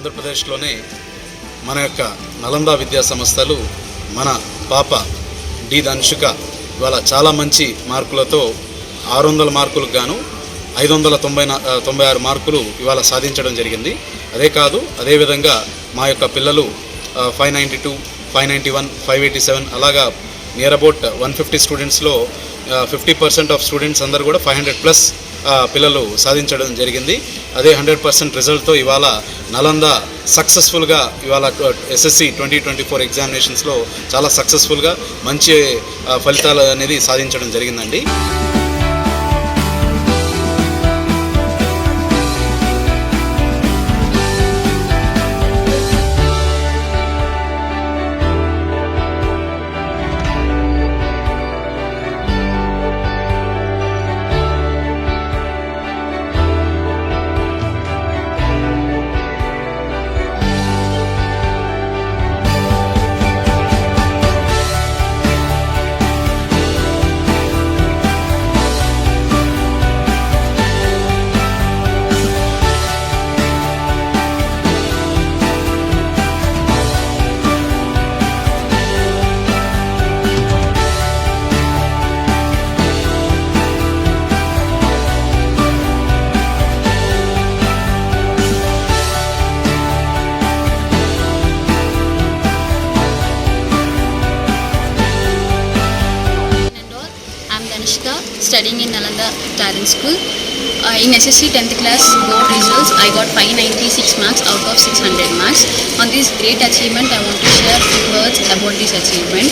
ఆంధ్రప్రదేశ్లోనే మన యొక్క నలంద విద్యా సంస్థలు మన పాప డి ధనుషిక ఇవాళ చాలా మంచి మార్కులతో 600 మార్కులకు గాను 596 మార్కులు ఇవాళ సాధించడం జరిగింది. అదేవిధంగా మా యొక్క పిల్లలు 592, 591, 587 అలాగా నియర్ అబౌట్ 150 స్టూడెంట్స్లో 50% ఆఫ్ స్టూడెంట్స్ అందరూ కూడా 500+ పిల్లలు సాధించడం జరిగింది. అదే 100% రిజల్ట్తో ఇవాళ నలంద సక్సెస్ఫుల్గా ఇవాళ SSC 2024 ఎగ్జామినేషన్స్లో చాలా సక్సెస్ఫుల్గా మంచి ఫలితాలు అనేది సాధించడం జరిగిందండి. Studying in Nalanda Talent School. In SSC 10th class board results, I got 596 marks out of 600 marks. On this great achievement, I want to share few words about this achievement.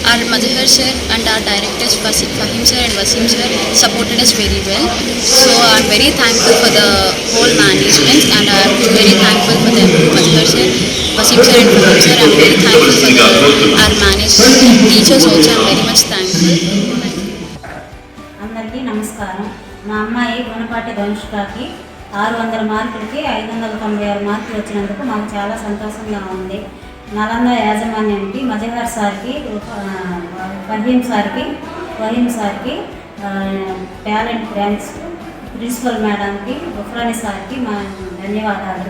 Our Mazhar sir and our directors Fahim sir and Wasim sir supported us very well. So I am very thankful for the whole management, and I am very thankful for the Mazhar sir, Wasim sir and Fahim sir. I am very thankful for our management. Teachers also I am very much thankful. అందరికీ నమస్కారం. మా అమ్మాయి గుణపాటి ధనుషికకి 600 మార్కులకి 596 మార్కులు వచ్చినందుకు మాకు చాలా సంతోషంగా ఉంది. నలంద యాజమాన్యానికి మజహర్ సార్కి, వహీం సార్కి, టాలెంట్ బ్రాంచ్ ప్రిన్సిపల్ మేడంకి, గుఫ్రాని సార్కి మా ధన్యవాదాలు.